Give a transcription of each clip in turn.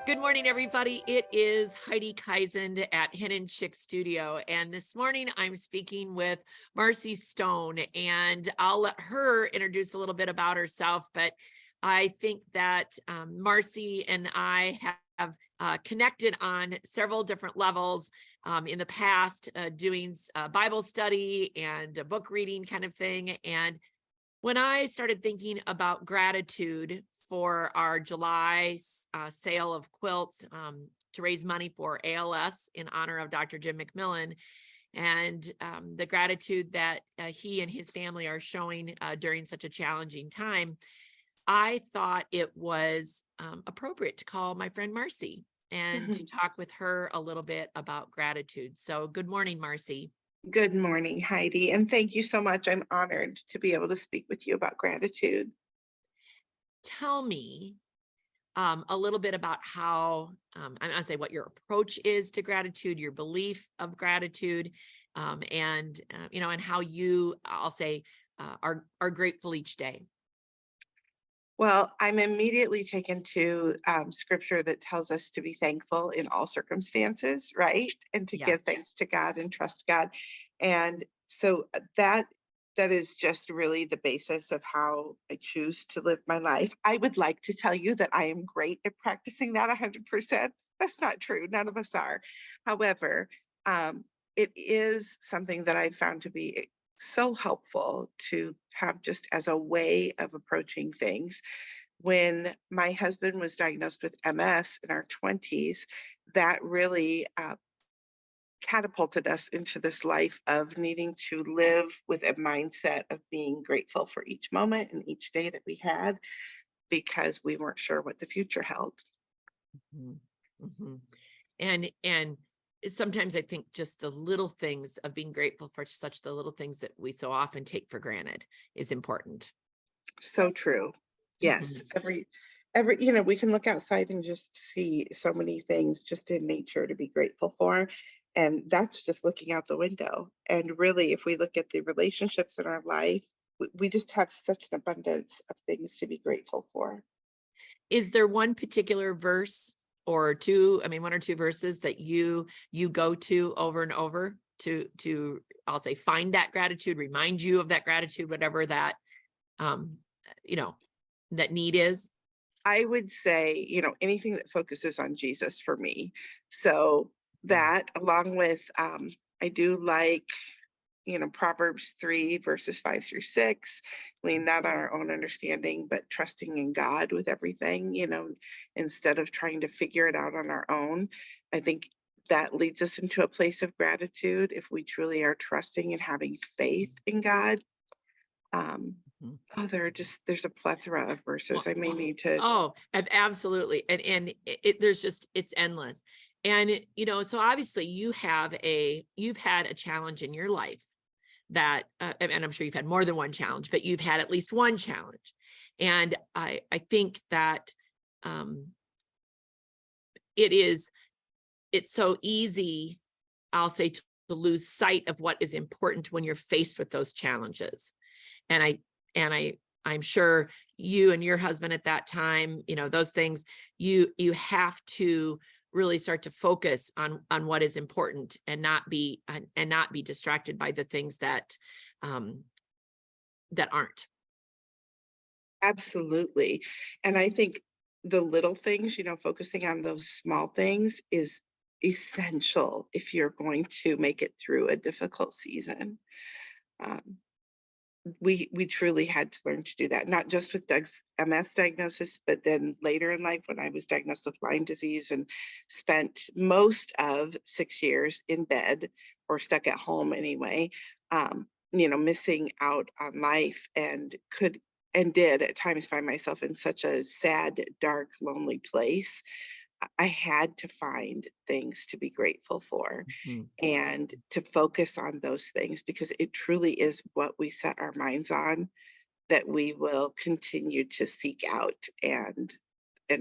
Good morning, everybody. It is Heidi Kaisen at Hen and Chick Studio. And this morning I'm speaking with Marcy Stone, and I'll let her introduce a little bit about herself. But I think that Marcy and I have connected on several different levels in the past, doing Bible study and a book reading kind of thing. And when I started thinking about gratitude for our July sale of quilts to raise money for ALS in honor of Dr. Jim McMillan, and the gratitude that he and his family are showing during such a challenging time, I thought it was appropriate to call my friend Marcy and to talk with her a little bit about gratitude. So, good morning, Marcy. Good morning, Heidi, and thank you so much. I'm honored to be able to speak with you about gratitude. Tell me a little bit about how I'm gonna say what your approach is to gratitude, your belief of gratitude, and and how you, I'll say, are grateful each day. Well, I'm immediately taken to scripture that tells us to be thankful in all circumstances, right? And to give Yes. thanks to God and trust God. And so that is just really the basis of how I choose to live my life. I would like to tell you that I am great at practicing that 100%. That's not true. None of us are. However, it is something that I found to be so helpful to have just as a way of approaching things. When my husband was diagnosed with MS in our 20s, that really catapulted us into this life of needing to live with a mindset of being grateful for each moment and each day that we had because we weren't sure what the future held. Mhm. Mhm. And sometimes I think just the little things of being grateful for such the little things that we so often take for granted is important. So true. Yes. Mhm. We can look outside and just see so many things just in nature to be grateful for. And that's just looking out the window. And really, if we look at the relationships in our life, we just have such an abundance of things to be grateful for. Is there one particular verse or two, I mean, one or two verses that you go to over and over to I'll say find that gratitude, remind you of that gratitude, whatever that um you know that need is? I would say, anything that focuses on Jesus for me. So Mm. that along with I do like Proverbs 3, verses 5 through 6, lean not on our own understanding, but trusting in God with everything, instead of trying to figure it out on our own. I think that leads us into a place of gratitude if we truly are trusting and having faith in God. Um, Mhm. there's a plethora of verses. Well, I may need to. oh, absolutely. And there's just it's endless. And so obviously you've had a challenge in your life that and I'm sure you've had more than one challenge, but you've had at least one challenge. And I think that um it is it's so easy, I'll say, to lose sight of what is important when you're faced with those challenges. And I'm sure you and your husband at that time, those things, you have to really start to focus on what is important and not be distracted by the things um that aren't. Absolutely. And I think the little things, focusing on those small things is essential if you're going to make it through a difficult season. Um, we truly had to learn to do that, not just with Doug's MS diagnosis, but then later in life when I was diagnosed with Lyme disease and spent most of 6 years in bed or stuck at home anyway, missing out on life and did at times find myself in such a sad, dark, lonely place. I had to find things to be grateful for Mhm. and to focus on those things because it truly is what we set our minds on that we will continue to seek out and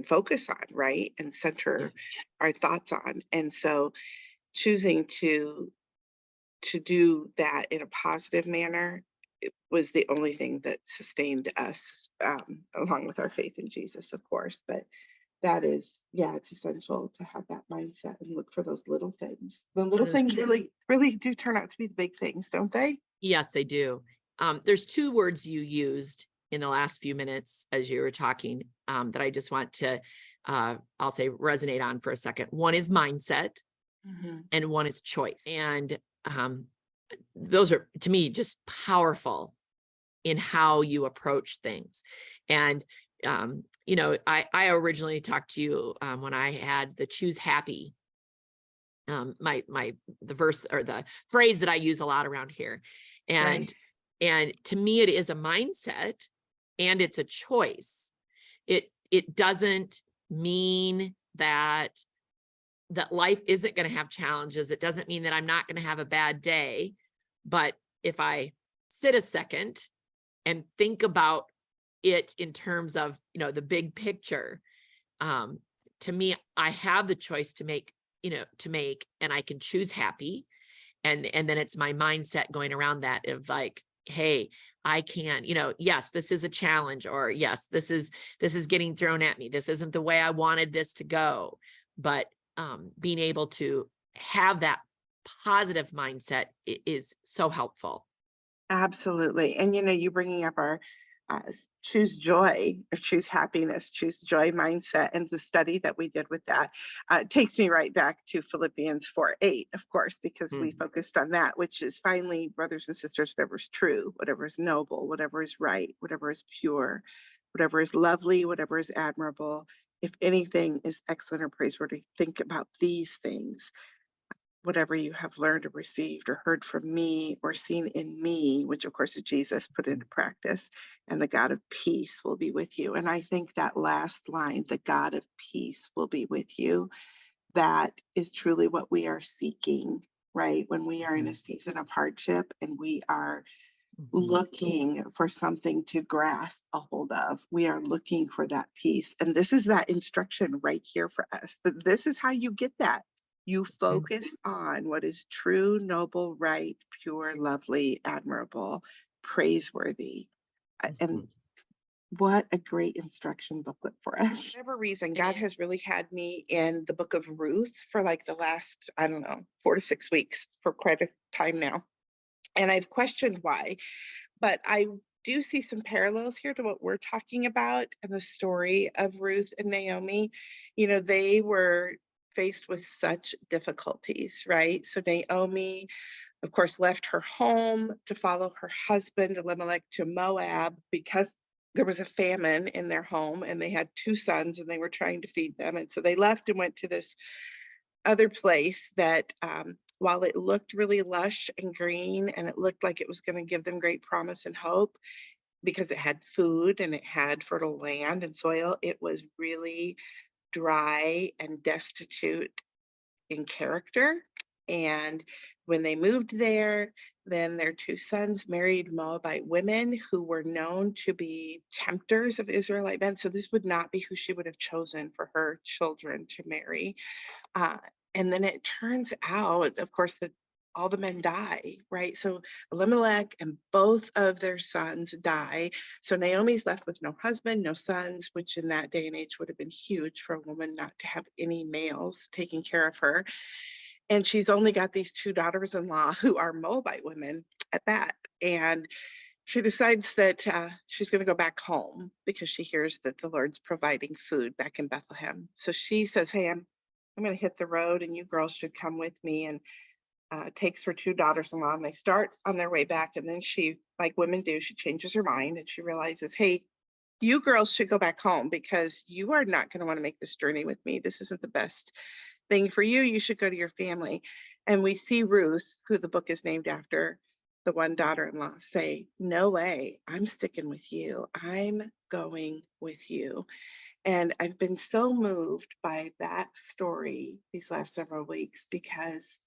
focus on, right? And center Yes. our thoughts on. And so choosing to do that in a positive manner, it was the only thing that sustained us, along with our faith in Jesus, of course. But that is, yeah, it's essential to have that mindset and look for those little things. The little And the things really do turn out to be the big things, don't they? Yes, they do. There's two words you used in the last few minutes as you were talking, that I just want to, I'll say, resonate on for a second. One is mindset, Mhm. and one is choice. And those are, to me, just powerful in how you approach things. And I originally talked to you, when I had the choose happy, my the verse or the phrase that I use a lot around here. Right. And to me, it is a mindset and it's a choice. It doesn't mean that life isn't going to have challenges. It doesn't mean that I'm not going to have a bad day. But if I sit a second and think about it in terms of, the big picture, um, to me, I have the choice to make, and I can choose happy. And then it's my mindset going around that of like, hey, I can, yes, this is a challenge, or yes, this is getting thrown at me. This isn't the way I wanted this to go. But being able to have that positive mindset is so helpful. Absolutely. And you bringing up our choose joy or choose happiness, choose joy mindset, and the study that we did with that takes me right back to Philippians 4:8, of course, because we Mhm. focused on that, which is finally, brothers and sisters, whatever is true, whatever is noble, whatever is right, whatever is pure, whatever is lovely, whatever is admirable, if anything is excellent or praiseworthy, think about these things. Whatever you have learned or received or heard from me or seen in me, which of course is Jesus, put into practice, and the God of peace will be with you. And I think that last line, the God of peace will be with you, that is truly what we are seeking, right? When we are in a Mhm. season of hardship and we are Mhm. looking for something to grasp a hold of, we are looking for that peace. And this is that instruction right here for us. That this is how you get that. You Mhm. focus on what is true, noble, right, pure, lovely, admirable, praiseworthy. And Mhm. what a great instruction booklet for us. For whatever reason, And God has really had me in the book of Ruth for like the last, I don't know, 4 to 6 weeks, for quite a time now. And I've questioned why, but I do see some parallels here to what we're talking about and the story of Ruth and Naomi. They were faced with such difficulties, right? So Naomi, of course, left her home to follow her husband Elimelech to Moab because there was a famine in their home and they had two sons and they were trying to feed them. And so they left and went to this other place that, while it looked really lush and green and it looked like it was going to give them great promise and hope because it had food and it had fertile land and soil, it was really dry and destitute in character. And when they moved there, then their two sons married Moabite women who were known to be tempters of Israelite men. So this would not be who she would have chosen for her children to marry. Uh, and then it turns out, of course, that all the men die, right? So Elimelech and both of their sons die. So Naomi's left with no husband, no sons, which in that day and age would have been huge for a woman not to have any males taking care of her. And she's only got these two daughters-in-law who are Moabite women at that. And she decides that she's going to go back home because she hears that the Lord's providing food back in Bethlehem. So she says, "Hey, I'm going to hit the road, and you girls should come with me." And takes her two daughters-in-law, and they start on their way back. And then she, like women do, she changes her mind and she realizes, "Hey, you girls should go back home because you are not going to want to make this journey with me. This isn't the best thing for you. You should go to your family." And we see Ruth, who the book is named after, the one daughter-in-law, say, "No way, I'm sticking with you. I'm going with you." And I've been so moved by that story these last several weeks because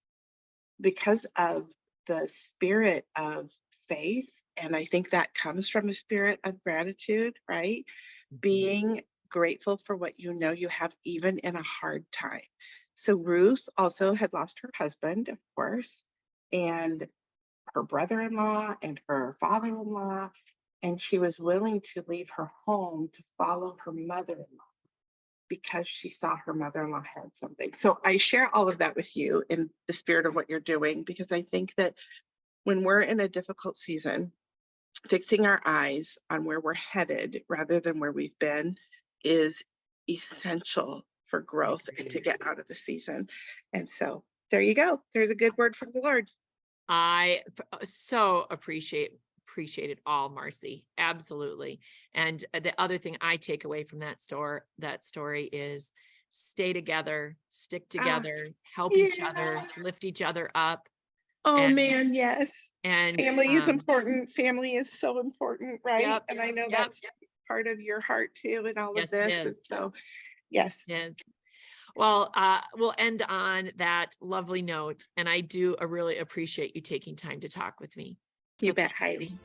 of the spirit of faith. And I think that comes from a spirit of gratitude, right? Mhm. Being grateful for what you know you have, even in a hard time. So Ruth also had lost her husband, of course, and her brother in law and her father in law. And she was willing to leave her home to follow her mother in law. because she saw her mother-in-law had something. So I share all of that with you in the spirit of what you're doing, because I think that when we're in a difficult season, fixing our eyes on where we're headed rather than where we've been is essential for growth and to get out of the season. And so there you go. There's a good word from the Lord. So appreciate it all, Marcy. Absolutely. And the other thing I take away from that story is stay together, stick Ah, together, help each yeah. other, lift each other up, Oh and man, yes. and Family is important. Family is so important, right? yep, And I know yep, that's part of your heart too in all of yes, it this. is. And so, yes, Yes. Well, we'll end on that lovely note, and I do really appreciate you taking time to talk with me. you So bet, thank you. Heidi.